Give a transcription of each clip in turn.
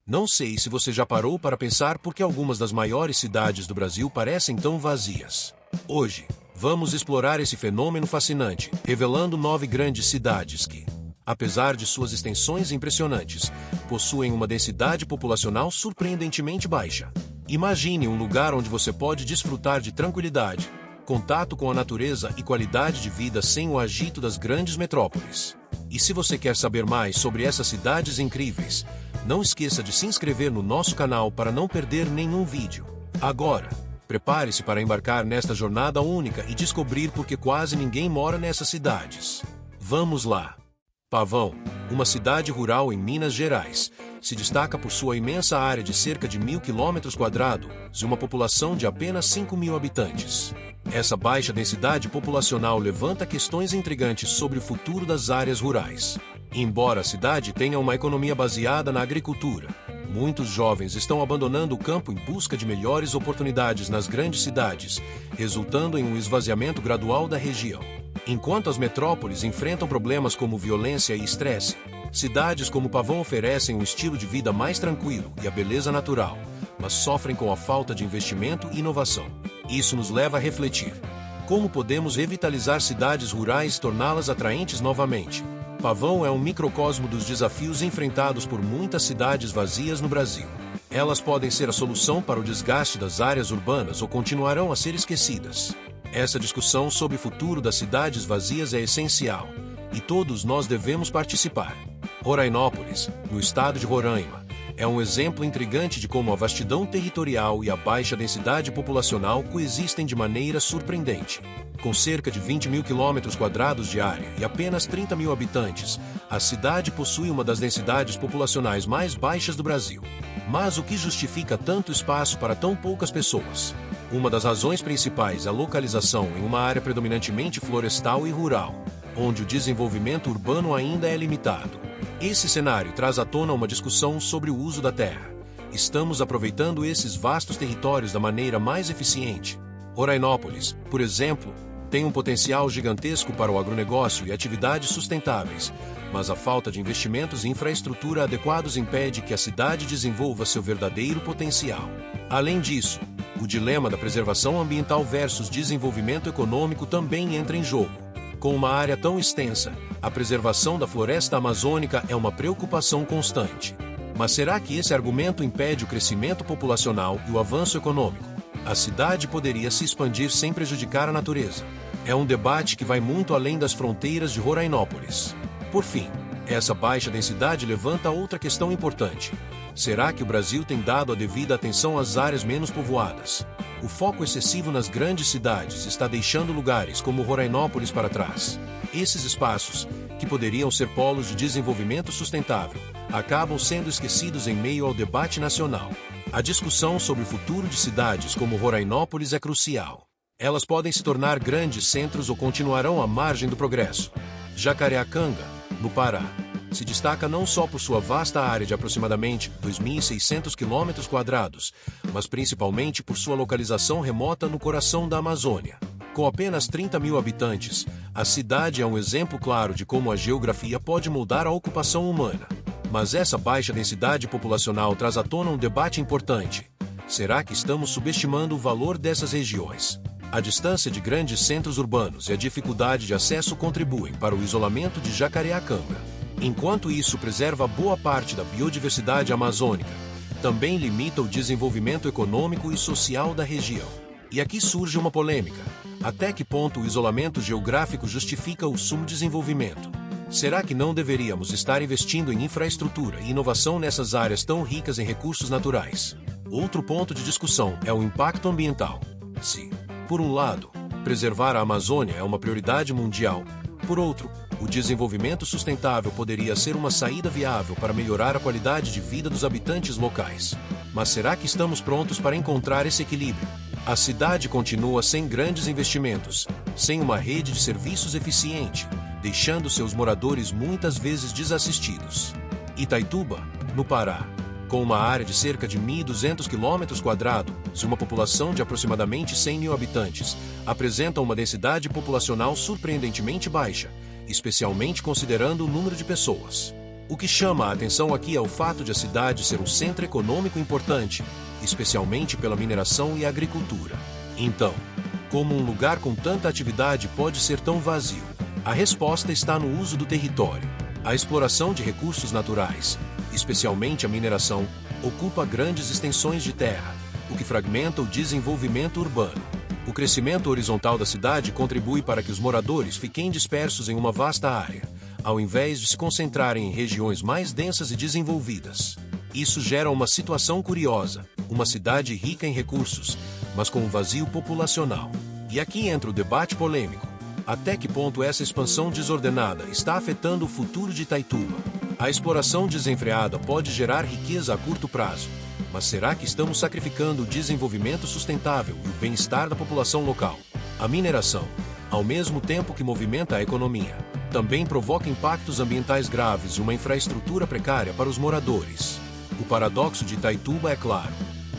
Não sei se você já parou para pensar por que algumas das maiores cidades do Brasil parecem tão vazias. Hoje, vamos explorar esse fenômeno fascinante, revelando 9 grandes cidades que, apesar de suas extensões impressionantes, possuem uma densidade populacional surpreendentemente baixa. Imagine um lugar onde você pode desfrutar de tranquilidade, contato com a natureza e qualidade de vida sem o agito das grandes metrópoles. E se você quer saber mais sobre essas cidades incríveis, não esqueça de se inscrever no nosso canal para não perder nenhum vídeo. Agora, prepare-se para embarcar nesta jornada única e descobrir por que quase ninguém mora nessas cidades. Vamos lá! Pavão, uma cidade rural em Minas Gerais, se destaca por sua imensa área de cerca de 1.000 km² e uma população de apenas 5.000 habitantes. Essa baixa densidade populacional levanta questões intrigantes sobre o futuro das áreas rurais. Embora a cidade tenha uma economia baseada na agricultura, muitos jovens estão abandonando o campo em busca de melhores oportunidades nas grandes cidades, resultando em um esvaziamento gradual da região. Enquanto as metrópoles enfrentam problemas como violência e estresse, cidades como Pavão oferecem um estilo de vida mais tranquilo e a beleza natural, mas sofrem com a falta de investimento e inovação. Isso nos leva a refletir: como podemos revitalizar cidades rurais e torná-las atraentes novamente? Pavão é um microcosmo dos desafios enfrentados por muitas cidades vazias no Brasil. Elas podem ser a solução para o desgaste das áreas urbanas ou continuarão a ser esquecidas. Essa discussão sobre o futuro das cidades vazias é essencial, e todos nós devemos participar. Rorainópolis, no estado de Roraima, é um exemplo intrigante de como a vastidão territorial e a baixa densidade populacional coexistem de maneira surpreendente. Com cerca de 20.000 km² de área e apenas 30.000 habitantes, a cidade possui uma das densidades populacionais mais baixas do Brasil. Mas o que justifica tanto espaço para tão poucas pessoas? Uma das razões principais é a localização em uma área predominantemente florestal e rural, onde o desenvolvimento urbano ainda é limitado. Esse cenário traz à tona uma discussão sobre o uso da terra. Estamos aproveitando esses vastos territórios da maneira mais eficiente? Rorainópolis, por exemplo, tem um potencial gigantesco para o agronegócio e atividades sustentáveis, mas a falta de investimentos e infraestrutura adequados impede que a cidade desenvolva seu verdadeiro potencial. Além disso, o dilema da preservação ambiental versus desenvolvimento econômico também entra em jogo. Com uma área tão extensa, a preservação da floresta amazônica é uma preocupação constante. Mas será que esse argumento impede o crescimento populacional e o avanço econômico? A cidade poderia se expandir sem prejudicar a natureza. É um debate que vai muito além das fronteiras de Rorainópolis. Por fim, essa baixa densidade levanta outra questão importante. Será que o Brasil tem dado a devida atenção às áreas menos povoadas? O foco excessivo nas grandes cidades está deixando lugares como Rorainópolis para trás. Esses espaços, que poderiam ser polos de desenvolvimento sustentável, acabam sendo esquecidos em meio ao debate nacional. A discussão sobre o futuro de cidades como Rorainópolis é crucial. Elas podem se tornar grandes centros ou continuarão à margem do progresso. Jacareacanga, no Pará, se destaca não só por sua vasta área de aproximadamente 2.600 km², mas principalmente por sua localização remota no coração da Amazônia. Com apenas 30.000 habitantes, a cidade é um exemplo claro de como a geografia pode moldar a ocupação humana. Mas essa baixa densidade populacional traz à tona um debate importante. Será que estamos subestimando o valor dessas regiões? A distância de grandes centros urbanos e a dificuldade de acesso contribuem para o isolamento de Jacareacanga. Enquanto isso preserva boa parte da biodiversidade amazônica, também limita o desenvolvimento econômico e social da região. E aqui surge uma polêmica. Até que ponto o isolamento geográfico justifica o subdesenvolvimento? Será que não deveríamos estar investindo em infraestrutura e inovação nessas áreas tão ricas em recursos naturais? Outro ponto de discussão é o impacto ambiental. Se, por um lado, preservar a Amazônia é uma prioridade mundial, por outro, o desenvolvimento sustentável poderia ser uma saída viável para melhorar a qualidade de vida dos habitantes locais. Mas será que estamos prontos para encontrar esse equilíbrio? A cidade continua sem grandes investimentos, sem uma rede de serviços eficiente, deixando seus moradores muitas vezes desassistidos. Itaituba, no Pará, com uma área de cerca de 1.200 km² e uma população de aproximadamente 100.000 habitantes, apresenta uma densidade populacional surpreendentemente baixa, especialmente considerando o número de pessoas. O que chama a atenção aqui é o fato de a cidade ser um centro econômico importante, especialmente pela mineração e agricultura. Então, como um lugar com tanta atividade pode ser tão vazio? A resposta está no uso do território. A exploração de recursos naturais, especialmente a mineração, ocupa grandes extensões de terra, o que fragmenta o desenvolvimento urbano. O crescimento horizontal da cidade contribui para que os moradores fiquem dispersos em uma vasta área, ao invés de se concentrarem em regiões mais densas e desenvolvidas. Isso gera uma situação curiosa, uma cidade rica em recursos, mas com um vazio populacional. E aqui entra o debate polêmico. Até que ponto essa expansão desordenada está afetando o futuro de Itaituba? A exploração desenfreada pode gerar riqueza a curto prazo, mas será que estamos sacrificando o desenvolvimento sustentável e o bem-estar da população local? A mineração, ao mesmo tempo que movimenta a economia, também provoca impactos ambientais graves e uma infraestrutura precária para os moradores. O paradoxo de Itaituba é claro.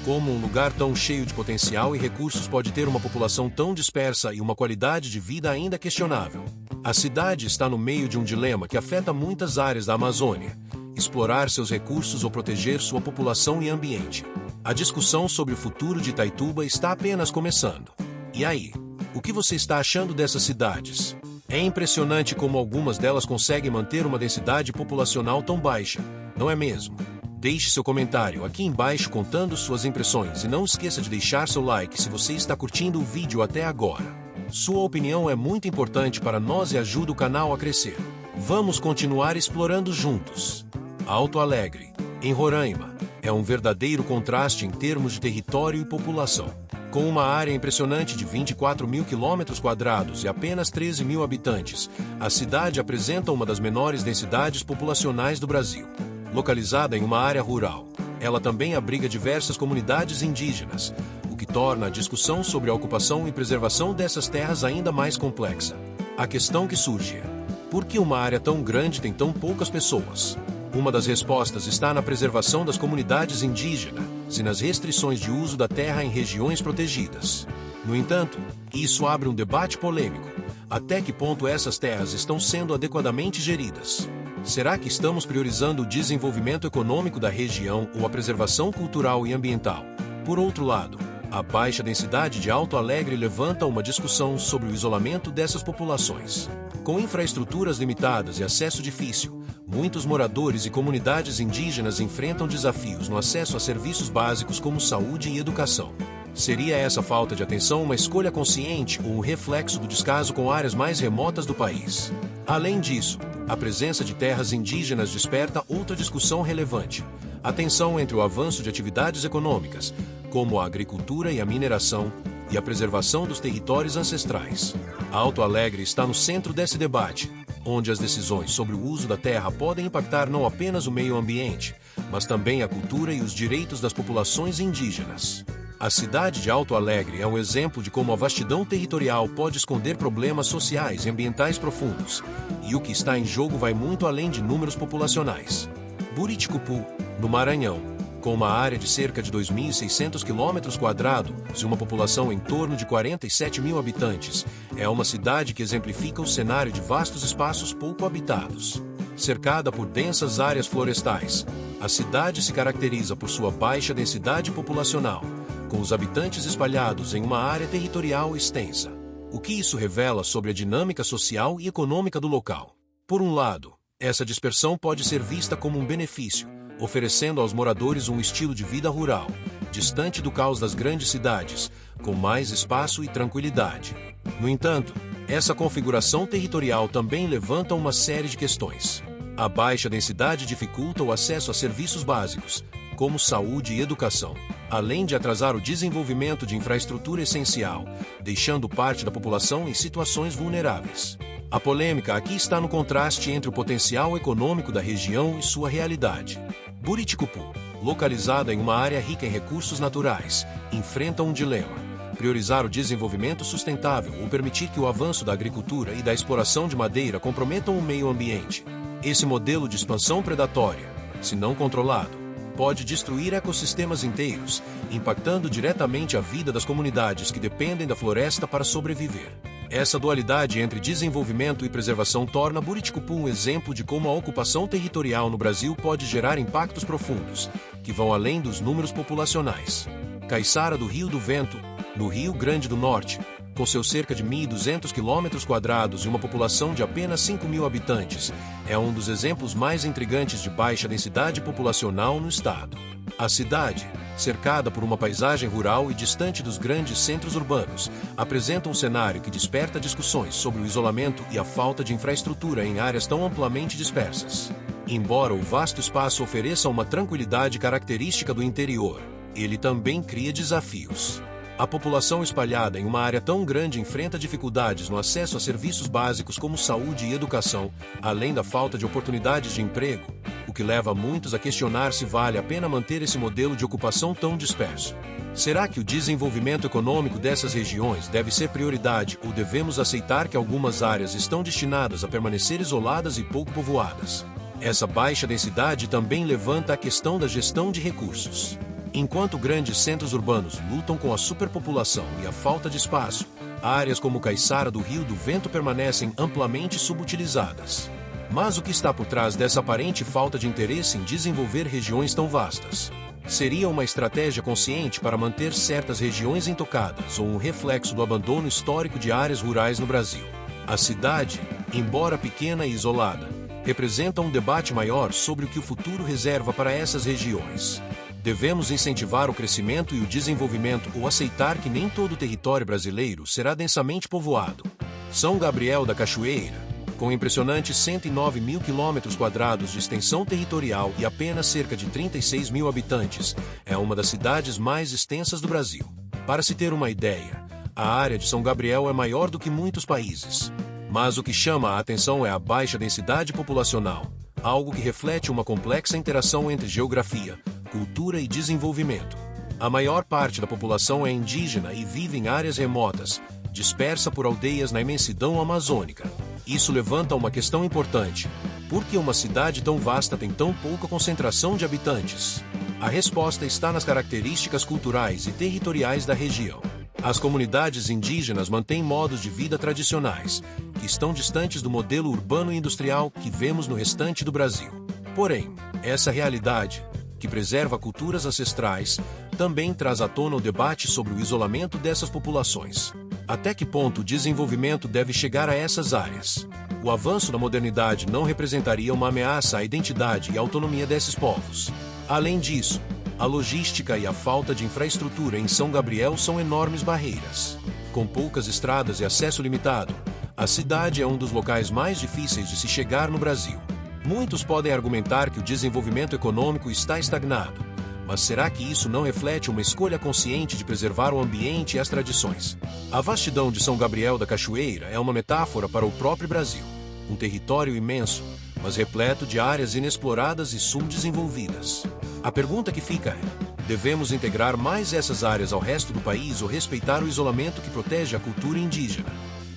Como um lugar tão cheio de potencial e recursos pode ter uma população tão dispersa e uma qualidade de vida ainda questionável? A cidade está no meio de um dilema que afeta muitas áreas da Amazônia: explorar seus recursos ou proteger sua população e ambiente. A discussão sobre o futuro de Itaituba está apenas começando. E aí, o que você está achando dessas cidades? É impressionante como algumas delas conseguem manter uma densidade populacional tão baixa, não é mesmo? Deixe seu comentário aqui embaixo contando suas impressões e não esqueça de deixar seu like se você está curtindo o vídeo até agora. Sua opinião é muito importante para nós e ajuda o canal a crescer. Vamos continuar explorando juntos. Alto Alegre, em Roraima, é um verdadeiro contraste em termos de território e população. Com uma área impressionante de 24 mil km² e apenas 13 mil habitantes, a cidade apresenta uma das menores densidades populacionais do Brasil. Localizada em uma área rural, ela também abriga diversas comunidades indígenas, o que torna a discussão sobre a ocupação e preservação dessas terras ainda mais complexa. A questão que surge é: por que uma área tão grande tem tão poucas pessoas? Uma das respostas está na preservação das comunidades indígenas e nas restrições de uso da terra em regiões protegidas. No entanto, isso abre um debate polêmico. Até que ponto essas terras estão sendo adequadamente geridas? Será que estamos priorizando o desenvolvimento econômico da região ou a preservação cultural e ambiental? Por outro lado, a baixa densidade de Alto Alegre levanta uma discussão sobre o isolamento dessas populações. Com infraestruturas limitadas e acesso difícil, muitos moradores e comunidades indígenas enfrentam desafios no acesso a serviços básicos como saúde e educação. Seria essa falta de atenção uma escolha consciente ou um reflexo do descaso com áreas mais remotas do país? Além disso, a presença de terras indígenas desperta outra discussão relevante: a tensão entre o avanço de atividades econômicas, como a agricultura e a mineração, e a preservação dos territórios ancestrais. Alto Alegre está no centro desse debate, onde as decisões sobre o uso da terra podem impactar não apenas o meio ambiente, mas também a cultura e os direitos das populações indígenas. A cidade de Alto Alegre é um exemplo de como a vastidão territorial pode esconder problemas sociais e ambientais profundos, e o que está em jogo vai muito além de números populacionais. Buriticupu, no Maranhão, com uma área de cerca de 2.600 km² e uma população em torno de 47 mil habitantes, é uma cidade que exemplifica o cenário de vastos espaços pouco habitados. Cercada por densas áreas florestais, a cidade se caracteriza por sua baixa densidade populacional, com os habitantes espalhados em uma área territorial extensa. O que isso revela sobre a dinâmica social e econômica do local? Por um lado, essa dispersão pode ser vista como um benefício, oferecendo aos moradores um estilo de vida rural, distante do caos das grandes cidades, com mais espaço e tranquilidade. No entanto, essa configuração territorial também levanta uma série de questões. A baixa densidade dificulta o acesso a serviços básicos, como saúde e educação, além de atrasar o desenvolvimento de infraestrutura essencial, deixando parte da população em situações vulneráveis. A polêmica aqui está no contraste entre o potencial econômico da região e sua realidade. Buriticupu, localizada em uma área rica em recursos naturais, enfrenta um dilema: priorizar o desenvolvimento sustentável ou permitir que o avanço da agricultura e da exploração de madeira comprometam o meio ambiente. Esse modelo de expansão predatória, se não controlado, pode destruir ecossistemas inteiros, impactando diretamente a vida das comunidades que dependem da floresta para sobreviver. Essa dualidade entre desenvolvimento e preservação torna Buriticupu um exemplo de como a ocupação territorial no Brasil pode gerar impactos profundos, que vão além dos números populacionais. Caiçara do Rio do Vento, no Rio Grande do Norte, com seus cerca de 1.200 km² e uma população de apenas 5.000 habitantes, é um dos exemplos mais intrigantes de baixa densidade populacional no estado. A cidade, cercada por uma paisagem rural e distante dos grandes centros urbanos, apresenta um cenário que desperta discussões sobre o isolamento e a falta de infraestrutura em áreas tão amplamente dispersas. Embora o vasto espaço ofereça uma tranquilidade característica do interior, ele também cria desafios. A população espalhada em uma área tão grande enfrenta dificuldades no acesso a serviços básicos como saúde e educação, além da falta de oportunidades de emprego, o que leva muitos a questionar se vale a pena manter esse modelo de ocupação tão disperso. Será que o desenvolvimento econômico dessas regiões deve ser prioridade ou devemos aceitar que algumas áreas estão destinadas a permanecer isoladas e pouco povoadas? Essa baixa densidade também levanta a questão da gestão de recursos. Enquanto grandes centros urbanos lutam com a superpopulação e a falta de espaço, áreas como Caiçara do Rio do Vento permanecem amplamente subutilizadas. Mas o que está por trás dessa aparente falta de interesse em desenvolver regiões tão vastas? Seria uma estratégia consciente para manter certas regiões intocadas ou um reflexo do abandono histórico de áreas rurais no Brasil? A cidade, embora pequena e isolada, representa um debate maior sobre o que o futuro reserva para essas regiões. Devemos incentivar o crescimento e o desenvolvimento ou aceitar que nem todo o território brasileiro será densamente povoado? São Gabriel da Cachoeira, com impressionantes 109.000 km² de extensão territorial e apenas cerca de 36.000 habitantes, é uma das cidades mais extensas do Brasil. Para se ter uma ideia, a área de São Gabriel é maior do que muitos países. Mas o que chama a atenção é a baixa densidade populacional, algo que reflete uma complexa interação entre geografia, cultura e desenvolvimento. A maior parte da população é indígena e vive em áreas remotas, dispersa por aldeias na imensidão amazônica. Isso levanta uma questão importante: por que uma cidade tão vasta tem tão pouca concentração de habitantes? A resposta está nas características culturais e territoriais da região. As comunidades indígenas mantêm modos de vida tradicionais, que estão distantes do modelo urbano e industrial que vemos no restante do Brasil. Porém, essa realidade, que preserva culturas ancestrais, também traz à tona o debate sobre o isolamento dessas populações. Até que ponto o desenvolvimento deve chegar a essas áreas? O avanço da modernidade não representaria uma ameaça à identidade e autonomia desses povos. Além disso, a logística e a falta de infraestrutura em São Gabriel são enormes barreiras. Com poucas estradas e acesso limitado, a cidade é um dos locais mais difíceis de se chegar no Brasil. Muitos podem argumentar que o desenvolvimento econômico está estagnado, mas será que isso não reflete uma escolha consciente de preservar o ambiente e as tradições? A vastidão de São Gabriel da Cachoeira é uma metáfora para o próprio Brasil, um território imenso, mas repleto de áreas inexploradas e subdesenvolvidas. A pergunta que fica é: devemos integrar mais essas áreas ao resto do país ou respeitar o isolamento que protege a cultura indígena?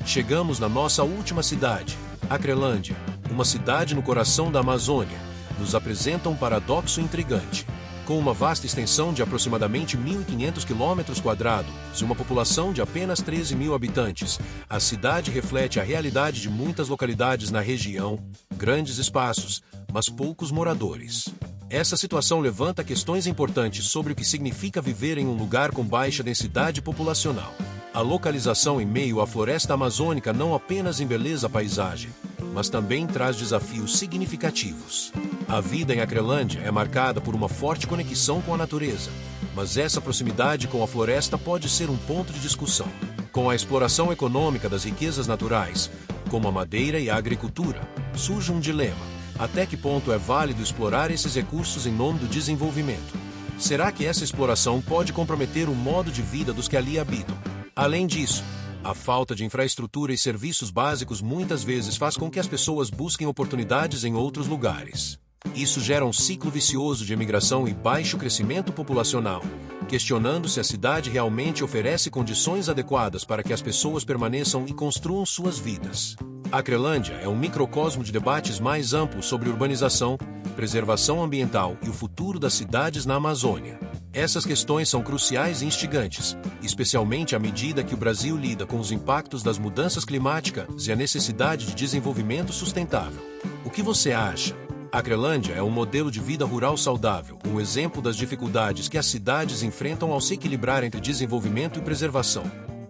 Chegamos na nossa última cidade, Acrelândia, uma cidade no coração da Amazônia, nos apresenta um paradoxo intrigante. Com uma vasta extensão de aproximadamente 1.500 km² e uma população de apenas 13.000 habitantes, a cidade reflete a realidade de muitas localidades na região: grandes espaços, mas poucos moradores. Essa situação levanta questões importantes sobre o que significa viver em um lugar com baixa densidade populacional. A localização em meio à floresta amazônica não apenas embeleza a paisagem, mas também traz desafios significativos. A vida em Acrelândia é marcada por uma forte conexão com a natureza, mas essa proximidade com a floresta pode ser um ponto de discussão. Com a exploração econômica das riquezas naturais, como a madeira e a agricultura, surge um dilema: até que ponto é válido explorar esses recursos em nome do desenvolvimento? Será que essa exploração pode comprometer o modo de vida dos que ali habitam? Além disso, a falta de infraestrutura e serviços básicos muitas vezes faz com que as pessoas busquem oportunidades em outros lugares. Isso gera um ciclo vicioso de imigração e baixo crescimento populacional, questionando se a cidade realmente oferece condições adequadas para que as pessoas permaneçam e construam suas vidas. Acrelândia é um microcosmo de debates mais amplos sobre urbanização, preservação ambiental e o futuro das cidades na Amazônia. Essas questões são cruciais e instigantes, especialmente à medida que o Brasil lida com os impactos das mudanças climáticas e a necessidade de desenvolvimento sustentável. O que você acha? A Crelândia é um modelo de vida rural saudável, um exemplo das dificuldades que as cidades enfrentam ao se equilibrar entre desenvolvimento e preservação.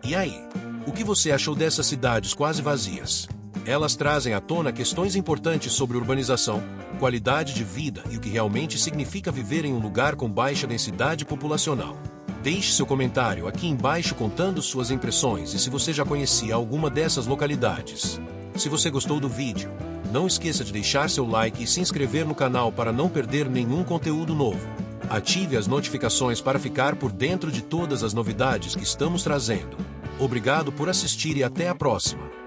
E aí? O que você achou dessas cidades quase vazias? Elas trazem à tona questões importantes sobre urbanização, qualidade de vida e o que realmente significa viver em um lugar com baixa densidade populacional. Deixe seu comentário aqui embaixo contando suas impressões e se você já conhecia alguma dessas localidades. Se você gostou do vídeo, não esqueça de deixar seu like e se inscrever no canal para não perder nenhum conteúdo novo. Ative as notificações para ficar por dentro de todas as novidades que estamos trazendo. Obrigado por assistir e até a próxima.